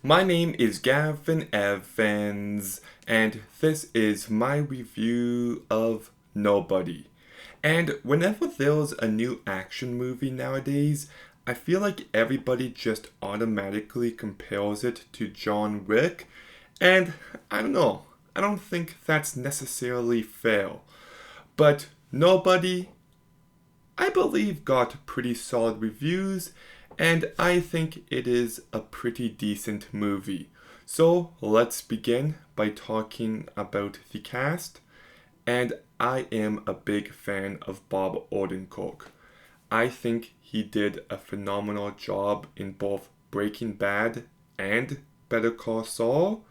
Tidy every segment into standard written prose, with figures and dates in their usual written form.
My name is Gavin Evans, and this is my review of Nobody. And whenever there's a new action movie nowadays, I feel like everybody just automatically compares it to John Wick, and I don't know, I don't think that's necessarily fair. But Nobody, I believe, got pretty solid reviews, and I think it is a pretty decent movie. So let's begin by talking about the cast. And I am a big fan of Bob Odenkirk. I think he did a phenomenal job in both Breaking Bad and Better Call Saul,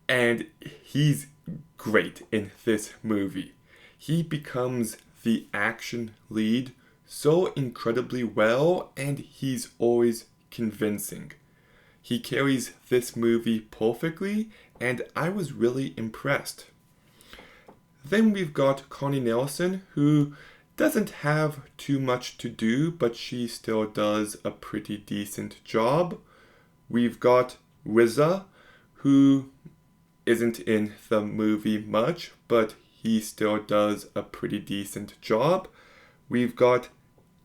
and he's great in this movie. He becomes the action lead so incredibly well, and he's always convincing. He carries this movie perfectly, and I was really impressed. Then we've got Connie Nelson, who doesn't have too much to do, but she still does a pretty decent job. We've got RZA, who isn't in the movie much, but he still does a pretty decent job. We've got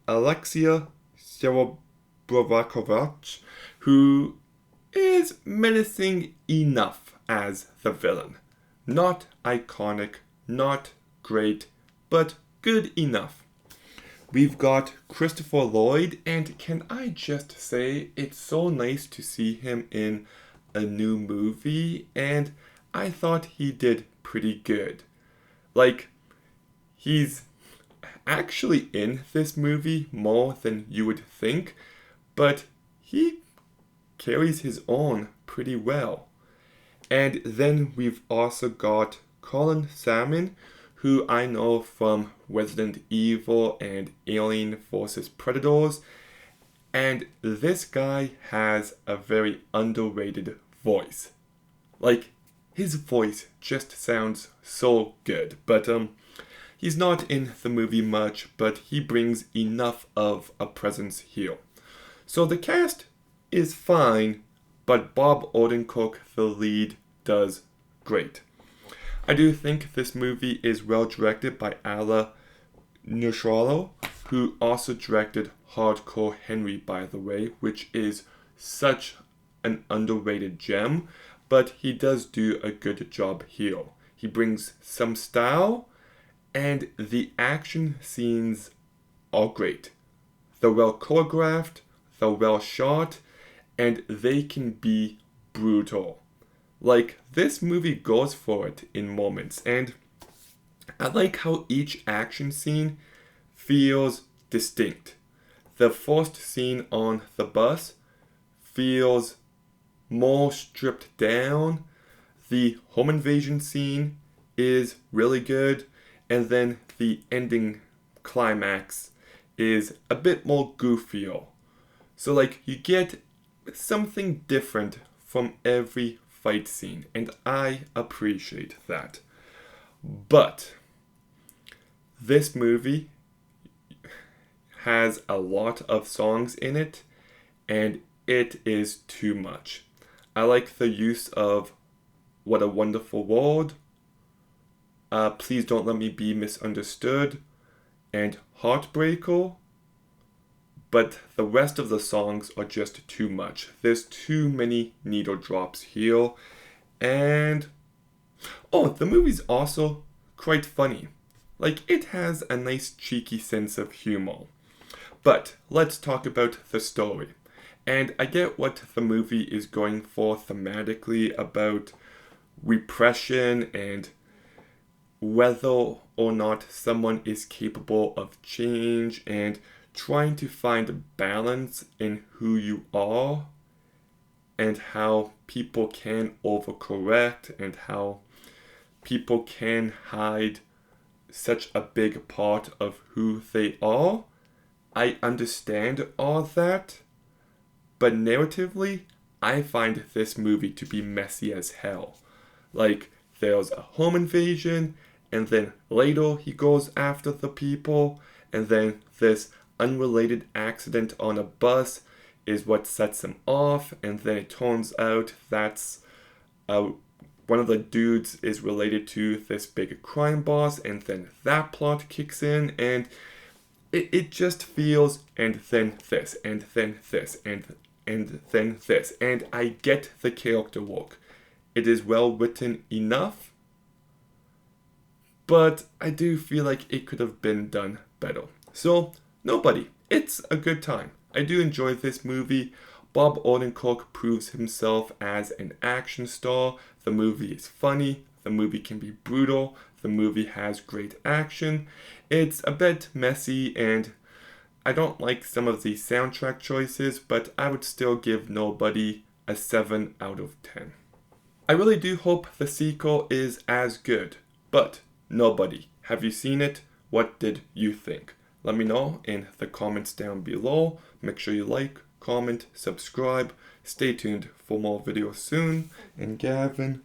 Alexia Serebrovakovich, who is menacing enough as the villain. Not iconic, not great, but good enough. We've got Christopher Lloyd, and can I just say, it's so nice to see him in a new movie, and I thought he did pretty good. Like, he's actually in this movie more than you would think, but he carries his own pretty well. And then we've also got Colin Salmon, who I know from Resident Evil and Alien vs. Predators, and this guy has a very underrated voice. Like, his voice just sounds so good, but he's not in the movie much, but he brings enough of a presence here. So the cast is fine, but Bob Odenkirk, the lead, does great. I do think this movie is well directed by Ala Nushralo, who also directed Hardcore Henry, by the way, which is such an underrated gem, but he does do a good job here. He brings some style, and the action scenes are great. They're well choreographed, they're well shot, and they can be brutal. Like, this movie goes for it in moments, and I like how each action scene feels distinct. The first scene on the bus feels more stripped down. The home invasion scene is really good, and then the ending climax is a bit more goofier. So, like, you get something different from every fight scene, and I appreciate that. But this movie has a lot of songs in it, and it is too much. I like the use of What a Wonderful World, Please Don't Let Me Be Misunderstood, and Heartbreaker, but the rest of the songs are just too much. There's too many needle drops here, and oh, the movie's also quite funny. Like, it has a nice cheeky sense of humor. But let's talk about the story. And I get what the movie is going for thematically about repression and whether or not someone is capable of change and trying to find balance in who you are and how people can overcorrect and how people can hide such a big part of who they are. I understand all that, but narratively, I find this movie to be messy as hell. Like, there's a home invasion, and then later he goes after the people, and then this unrelated accident on a bus is what sets him off, and then it turns out that's one of the dudes is related to this big crime boss, and then that plot kicks in, and it just feels, and then this, and then this, and then this, and I get the character work. It is well written enough, but I do feel like it could have been done better. So, Nobody. It's a good time. I do enjoy this movie. Bob Odenkirk proves himself as an action star. The movie is funny. The movie can be brutal. The movie has great action. It's a bit messy, and I don't like some of the soundtrack choices, but I would still give Nobody a 7 out of 10. I really do hope the sequel is as good, but Nobody. Have you seen it? What did you think? Let me know in the comments down below. Make sure you like, comment, subscribe. Stay tuned for more videos soon. And Gavin,